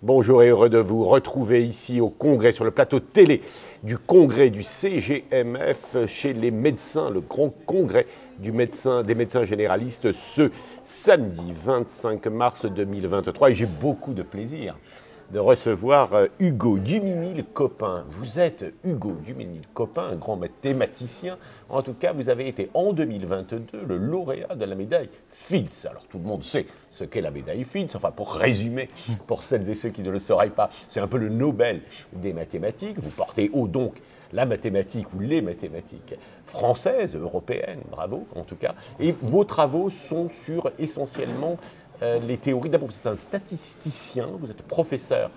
Bonjour et heureux de vous retrouver ici au congrès, sur le plateau télé du congrès du CGMF chez les médecins, le grand congrès des médecins généralistes ce samedi 25 mars 2023. Et j'ai beaucoup de plaisir de recevoir Hugo Duminil-Copin. Vous êtes Hugo Duminil-Copin, un grand mathématicien. En tout cas, vous avez été en 2022 le lauréat de la médaille Fields. Alors tout le monde sait ce qu'est la médaille Fields. Enfin, pour résumer, pour celles et ceux qui ne le sauraient pas, c'est un peu le Nobel des mathématiques. Vous portez haut donc la mathématique ou les mathématiques françaises, européennes, bravo en tout cas. Et vos travaux sont sur essentiellement les théories. D'abord, vous êtes un statisticien, vous êtes professeur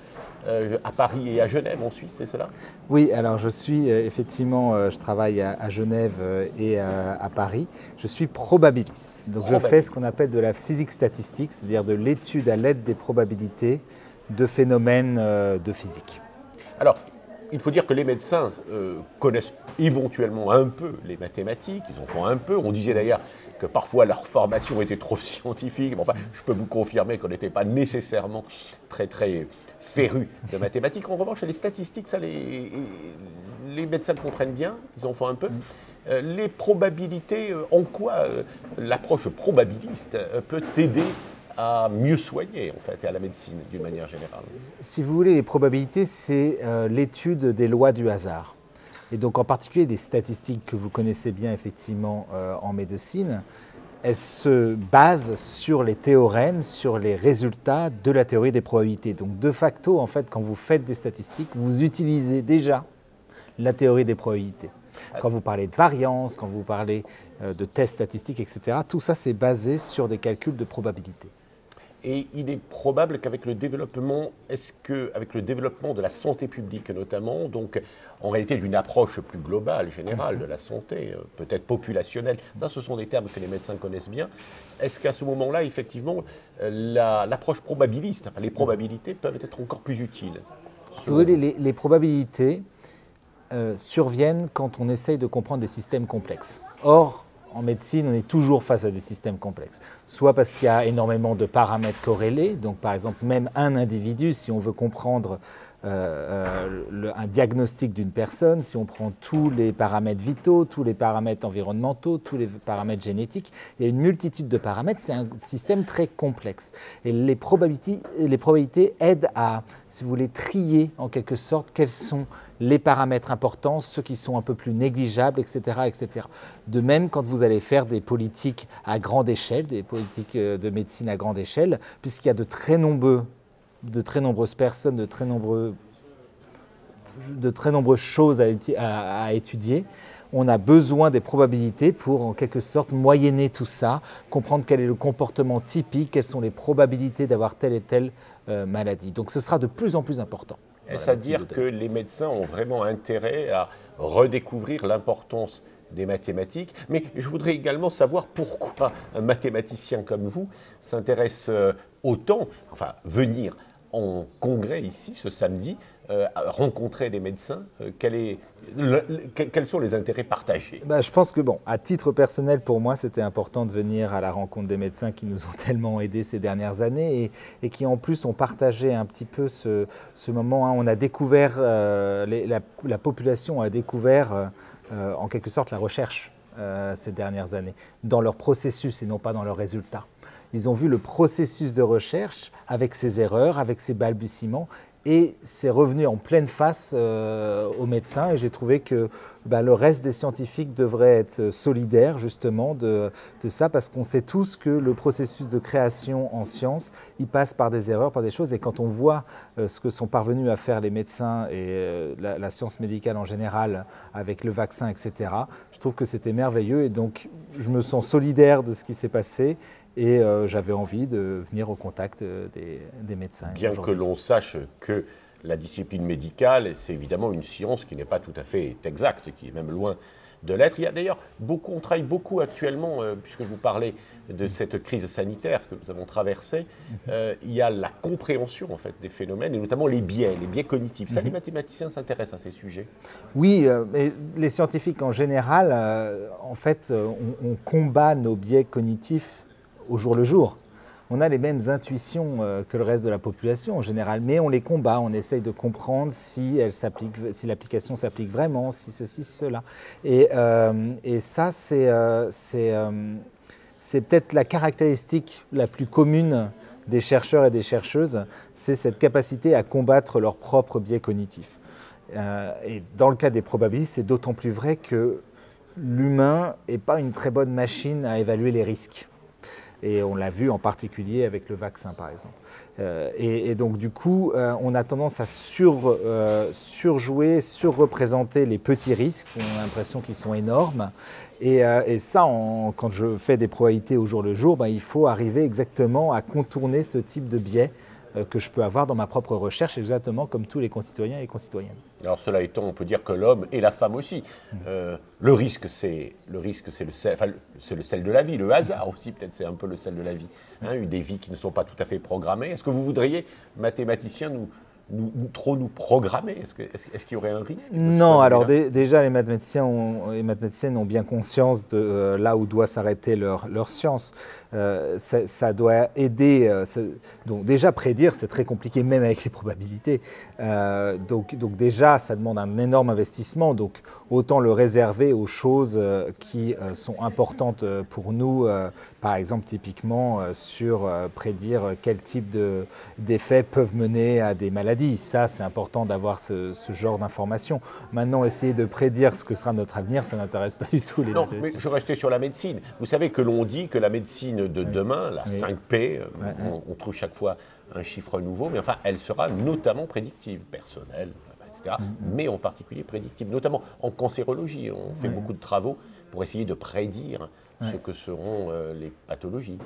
à Paris et à Genève en Suisse, c'est cela? Oui, alors je suis effectivement, je travaille à Genève et à Paris. Je suis probabiliste. Donc je fais ce qu'on appelle de la physique statistique, c'est-à-dire de l'étude à l'aide des probabilités de phénomènes de physique. Alors, il faut dire que les médecins connaissent éventuellement un peu les mathématiques, ils en font un peu. On disait d'ailleurs que parfois leur formation était trop scientifique. Mais enfin, je peux vous confirmer qu'on n'était pas nécessairement très férus de mathématiques. En revanche, les statistiques, ça, les médecins comprennent bien, ils en font un peu. Les probabilités, en quoi l'approche probabiliste peut aider à mieux soigner, en fait, et à la médecine, d'une manière générale? Si vous voulez, les probabilités, c'est l'étude des lois du hasard. Et donc, en particulier, les statistiques que vous connaissez bien, effectivement, en médecine, elles se basent sur les théorèmes, sur les résultats de la théorie des probabilités. Donc, de facto, en fait, quand vous faites des statistiques, vous utilisez déjà la théorie des probabilités. Quand vous parlez de variance, quand vous parlez de tests statistiques, etc., tout ça, c'est basé sur des calculs de probabilité. Et il est probable qu'avec le développement, avec le développement de la santé publique notamment, donc en réalité d'une approche plus globale, générale de la santé, peut-être populationnelle, ça ce sont des termes que les médecins connaissent bien, est-ce qu'à ce moment-là, effectivement, l'approche probabiliste, les probabilités peuvent être encore plus utiles? Si vous voulez, les probabilités surviennent quand on essaye de comprendre des systèmes complexes. Or, en médecine, on est toujours face à des systèmes complexes. Soit parce qu'il y a énormément de paramètres corrélés, donc par exemple même un individu, si on veut comprendre un diagnostic d'une personne, si on prend tous les paramètres vitaux, tous les paramètres environnementaux, tous les paramètres génétiques, il y a une multitude de paramètres, c'est un système très complexe. Et les probabilités aident à, si vous voulez, trier en quelque sorte quels sont les paramètres importants, ceux qui sont un peu plus négligeables, etc., etc. De même, quand vous allez faire des politiques à grande échelle, des politiques de médecine à grande échelle, puisqu'il y a de très nombreuses personnes, de très nombreuses choses à étudier, on a besoin des probabilités pour, en quelque sorte, moyenner tout ça, comprendre quel est le comportement typique, quelles sont les probabilités d'avoir telle et telle maladie. Donc ce sera de plus en plus important. Est-ce à dire que les médecins ont vraiment intérêt à redécouvrir l'importance des mathématiques? Mais je voudrais également savoir pourquoi un mathématicien comme vous s'intéresse autant, enfin venir en congrès ici ce samedi, rencontrer des médecins, quels sont les intérêts partagés? Je pense que, bon, à titre personnel, pour moi, c'était important de venir à la rencontre des médecins qui nous ont tellement aidés ces dernières années et qui, en plus, ont partagé un petit peu ce moment. On a découvert, la population a découvert, en quelque sorte, la recherche ces dernières années, dans leur processus et non pas dans leurs résultats. Ils ont vu le processus de recherche avec ses erreurs, avec ses balbutiements, et c'est revenu en pleine face aux médecins. Et j'ai trouvé que le reste des scientifiques devrait être solidaire justement de ça, parce qu'on sait tous que le processus de création en science, il passe par des erreurs, par des choses. Et quand on voit ce que sont parvenus à faire les médecins et la science médicale en général avec le vaccin, etc., je trouve que c'était merveilleux. Et donc, je me sens solidaire de ce qui s'est passé. Et j'avais envie de venir au contact des médecins. Bien que l'on sache que la discipline médicale, c'est évidemment une science qui n'est pas tout à fait exacte, qui est même loin de l'être. Il y a d'ailleurs on travaille beaucoup actuellement, puisque vous parlez de cette crise sanitaire que nous avons traversée, il y a la compréhension en fait des phénomènes, et notamment les biais cognitifs. Ça, les mathématiciens s'intéressent à ces sujets? Oui, mais les scientifiques en général, en fait, on combat nos biais cognitifs au jour le jour. on a les mêmes intuitions que le reste de la population en général, mais on les combat, on essaye de comprendre si l'application s'applique vraiment, si ceci, si cela. Et ça, c'est peut-être la caractéristique la plus commune des chercheurs et des chercheuses, c'est cette capacité à combattre leurs propres biais cognitifs. Et dans le cas des probabilistes, c'est d'autant plus vrai que l'humain n'est pas une très bonne machine à évaluer les risques. Et on l'a vu en particulier avec le vaccin, par exemple. Et donc, du coup, on a tendance à surjouer, surreprésenter les petits risques. On a l'impression qu'ils sont énormes. Et ça, quand je fais des probabilités au jour le jour, il faut arriver exactement à contourner ce type de biais que je peux avoir dans ma propre recherche, exactement comme tous les concitoyens et concitoyennes. Alors cela étant, on peut dire que l'homme et la femme aussi. Le risque, c'est le sel de la vie. Le hasard aussi, peut-être, c'est un peu le sel de la vie. Des vies qui ne sont pas tout à fait programmées. Est-ce que vous voudriez, mathématiciens, trop nous programmer? Est-ce qu'il y aurait un risque? Non, alors déjà les mathématiciens et mathématiciennes ont bien conscience de là où doit s'arrêter leur science. Ça doit aider. Donc déjà prédire, c'est très compliqué même avec les probabilités. Donc déjà, ça demande un énorme investissement. Donc autant le réserver aux choses qui sont importantes pour nous. Par exemple, typiquement sur prédire quel type d'effets peuvent mener à des maladies. Ça, c'est important d'avoir ce genre d'informations. Maintenant, essayer de prédire ce que sera notre avenir, ça n'intéresse pas du tout les mathématiciens. Non, mais je restais sur la médecine. Vous savez que l'on dit que la médecine de demain, la 5P, on trouve chaque fois un chiffre nouveau, mais enfin, elle sera notamment prédictive, personnelle, etc., mais en particulier prédictive, notamment en cancérologie. On fait beaucoup de travaux pour essayer de prédire ce que seront les pathologies.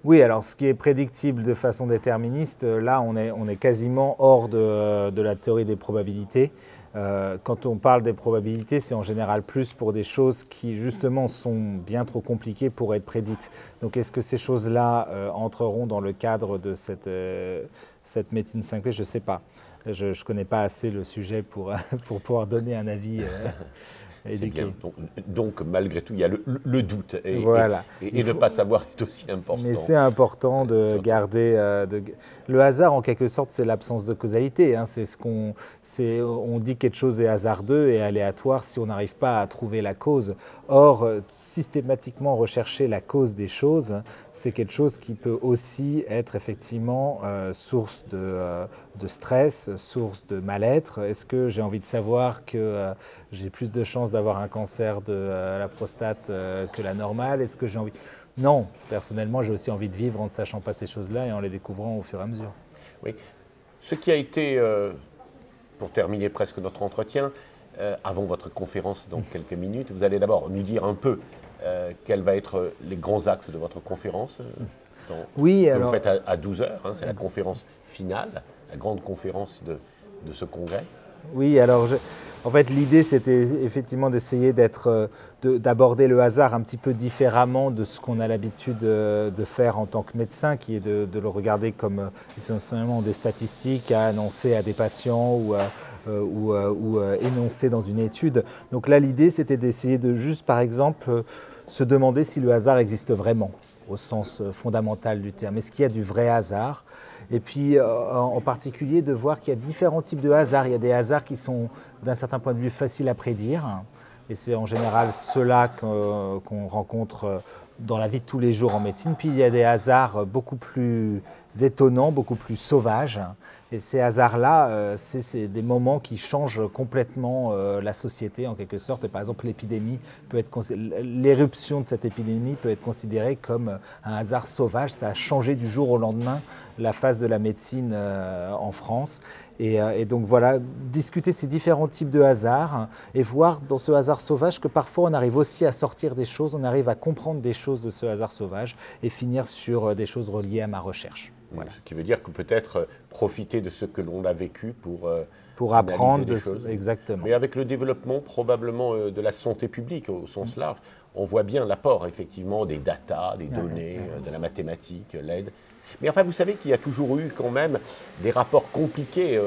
Oui, alors ce qui est prédictible de façon déterministe, là on est quasiment hors de la théorie des probabilités. Quand on parle des probabilités, c'est en général plus pour des choses qui justement sont bien trop compliquées pour être prédites. Donc est-ce que ces choses-là entreront dans le cadre de cette médecine 5P? Je ne sais pas. Je ne connais pas assez le sujet pour pouvoir donner un avis éduqué. Donc malgré tout, il y a le doute. Et ne pas savoir est aussi important. Mais c'est important de garder... Le hasard, en quelque sorte, c'est l'absence de causalité. On dit que quelque chose est hasardeux et aléatoire si on n'arrive pas à trouver la cause. Or, systématiquement rechercher la cause des choses, c'est quelque chose qui peut aussi être effectivement source de stress, source de mal-être. Est-ce que j'ai envie de savoir que j'ai plus de chances d'avoir un cancer de la prostate que la normale? Est-ce que j'ai envie... Non, personnellement, j'ai aussi envie de vivre en ne sachant pas ces choses-là et en les découvrant au fur et à mesure. Oui. Ce qui a été, pour terminer presque notre entretien, avant votre conférence dans quelques minutes, vous allez d'abord nous dire un peu quels vont être les grands axes de votre conférence. Oui, que vous faites à 12h, c'est la conférence finale, la grande conférence de ce congrès. Oui, alors en fait l'idée c'était effectivement d'essayer d'aborder le hasard un petit peu différemment de ce qu'on a l'habitude de faire en tant que médecin, qui est de le regarder comme essentiellement des statistiques à annoncer à des patients ou énoncer dans une étude. Donc là l'idée c'était d'essayer de juste par exemple se demander si le hasard existe vraiment au sens fondamental du terme. Est-ce qu'il y a du vrai hasard ? Et puis, en particulier, de voir qu'il y a différents types de hasards. Il y a des hasards qui sont, d'un certain point de vue, faciles à prédire. Et c'est en général ceux-là qu'on rencontre dans la vie de tous les jours en médecine. Puis, il y a des hasards beaucoup plus étonnants, beaucoup plus sauvages. Et ces hasards-là, c'est des moments qui changent complètement la société, en quelque sorte. Et par exemple, l'éruption de cette épidémie peut être considérée comme un hasard sauvage. Ça a changé du jour au lendemain la face de la médecine en France. Et donc voilà, discuter ces différents types de hasards et voir dans ce hasard sauvage que parfois on arrive aussi à sortir des choses, on arrive à comprendre des choses de ce hasard sauvage et finir sur des choses reliées à ma recherche. Voilà. Ce qui veut dire que peut-être profiter de ce que l'on a vécu pour apprendre des choses. Exactement. Mais avec le développement probablement de la santé publique au sens large, on voit bien l'apport effectivement des datas, des données, de la mathématique, l'aide. Mais enfin, vous savez qu'il y a toujours eu quand même des rapports compliqués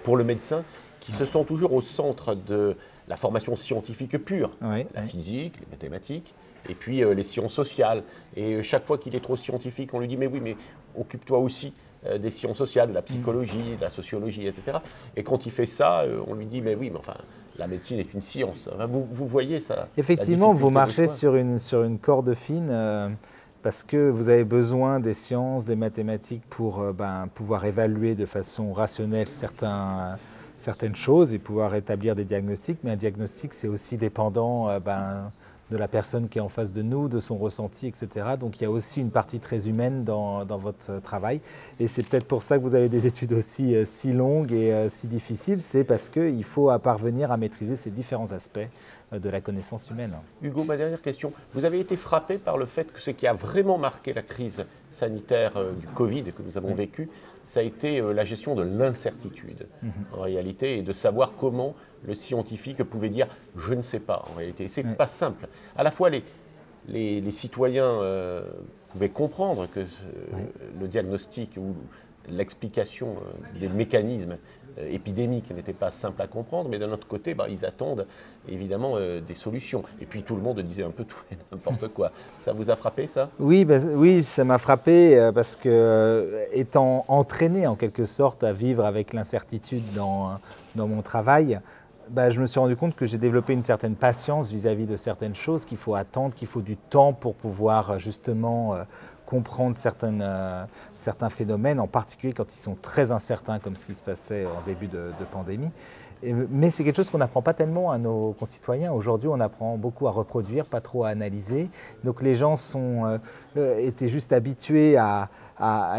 pour le médecin qui se sont toujours au centre de la formation scientifique pure, la physique, les mathématiques, Et puis les sciences sociales. Et chaque fois qu'il est trop scientifique, on lui dit mais oui, mais occupe-toi aussi des sciences sociales, de la psychologie, de la sociologie, etc. Et quand il fait ça, on lui dit mais oui, mais enfin, la médecine est une science. Enfin, vous voyez ça. Effectivement, vous marchez sur une corde fine parce que vous avez besoin des sciences, des mathématiques pour pouvoir évaluer de façon rationnelle certaines choses et pouvoir établir des diagnostics. Mais un diagnostic, c'est aussi dépendant de la personne qui est en face de nous, de son ressenti, etc. Donc il y a aussi une partie très humaine dans votre travail. Et c'est peut-être pour ça que vous avez des études aussi si longues et si difficiles, c'est parce qu'il faut parvenir à maîtriser ces différents aspects de la connaissance humaine. Hugo, ma dernière question. Vous avez été frappé par le fait que ce qui a vraiment marqué la crise sanitaire du Covid que nous avons vécu, ça a été la gestion de l'incertitude, en réalité, et de savoir comment le scientifique pouvait dire « je ne sais pas », en réalité. C'est pas simple. À la fois, les citoyens pouvaient comprendre que le diagnostic ou l'explication des mécanismes épidémiques n'était pas simple à comprendre, mais d'un autre côté, ils attendent évidemment des solutions. Et puis tout le monde disait un peu tout et n'importe quoi. Ça vous a frappé, ça ? Oui, oui, ça m'a frappé parce que, étant entraîné en quelque sorte à vivre avec l'incertitude dans mon travail, je me suis rendu compte que j'ai développé une certaine patience vis-à-vis de certaines choses, qu'il faut attendre, qu'il faut du temps pour pouvoir justement comprendre certains phénomènes, en particulier quand ils sont très incertains, comme ce qui se passait en début de pandémie. Mais c'est quelque chose qu'on n'apprend pas tellement à nos concitoyens. Aujourd'hui, on apprend beaucoup à reproduire, pas trop à analyser. Donc les gens étaient juste habitués à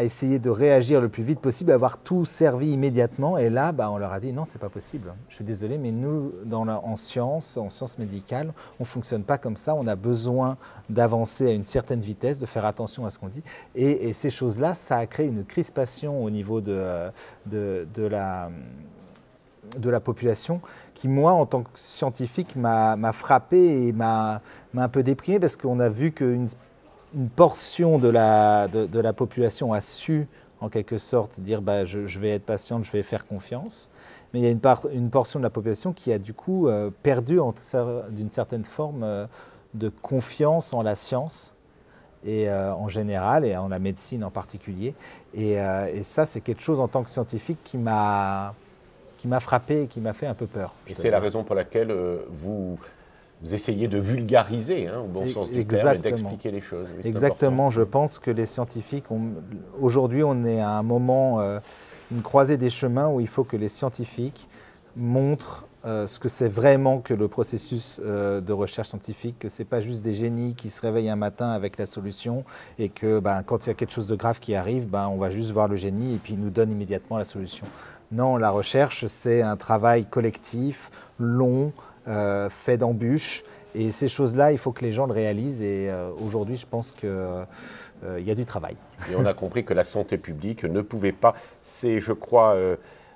essayer de réagir le plus vite possible, à avoir tout servi immédiatement. Et là, on leur a dit non, c'est pas possible. Je suis désolé, mais nous, en sciences médicales, on ne fonctionne pas comme ça. On a besoin d'avancer à une certaine vitesse, de faire attention à ce qu'on dit. Et ces choses-là, ça a créé une crispation au niveau de la population qui, moi, en tant que scientifique, m'a frappé et m'a un peu déprimé parce qu'on a vu qu'une portion de la population a su, en quelque sorte, dire je vais être patiente, je vais faire confiance. Mais il y a une portion de la population qui a du coup perdu d'une certaine forme de confiance en la science et en général et en la médecine en particulier. Et ça, c'est quelque chose en tant que scientifique qui m'a frappé et qui m'a fait un peu peur. Et c'est la raison pour laquelle vous essayez de vulgariser, au bon sens du terme, et d'expliquer les choses. Oui, exactement, je pense que les scientifiques, aujourd'hui on est à un moment, une croisée des chemins où il faut que les scientifiques montrent ce que c'est vraiment que le processus de recherche scientifique, que ce n'est pas juste des génies qui se réveillent un matin avec la solution et que quand il y a quelque chose de grave qui arrive, on va juste voir le génie et puis il nous donne immédiatement la solution. Non, la recherche, c'est un travail collectif, long, fait d'embûches. Et ces choses-là, il faut que les gens le réalisent. Et aujourd'hui, je pense qu'il y a du travail. Et on a compris que la santé publique ne pouvait pas. C'est, je crois,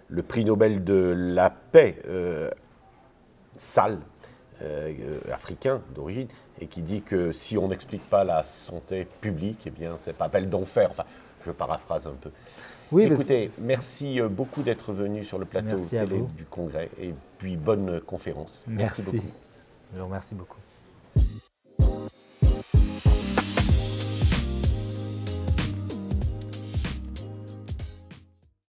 le prix Nobel de la paix, Sall, africain d'origine, et qui dit que si on n'explique pas la santé publique, eh bien, c'est pas belle d'enfer. Enfin, je paraphrase un peu. Oui, écoutez, merci beaucoup d'être venu sur le plateau télé du Congrès et puis bonne conférence. Merci beaucoup. Je vous remercie beaucoup.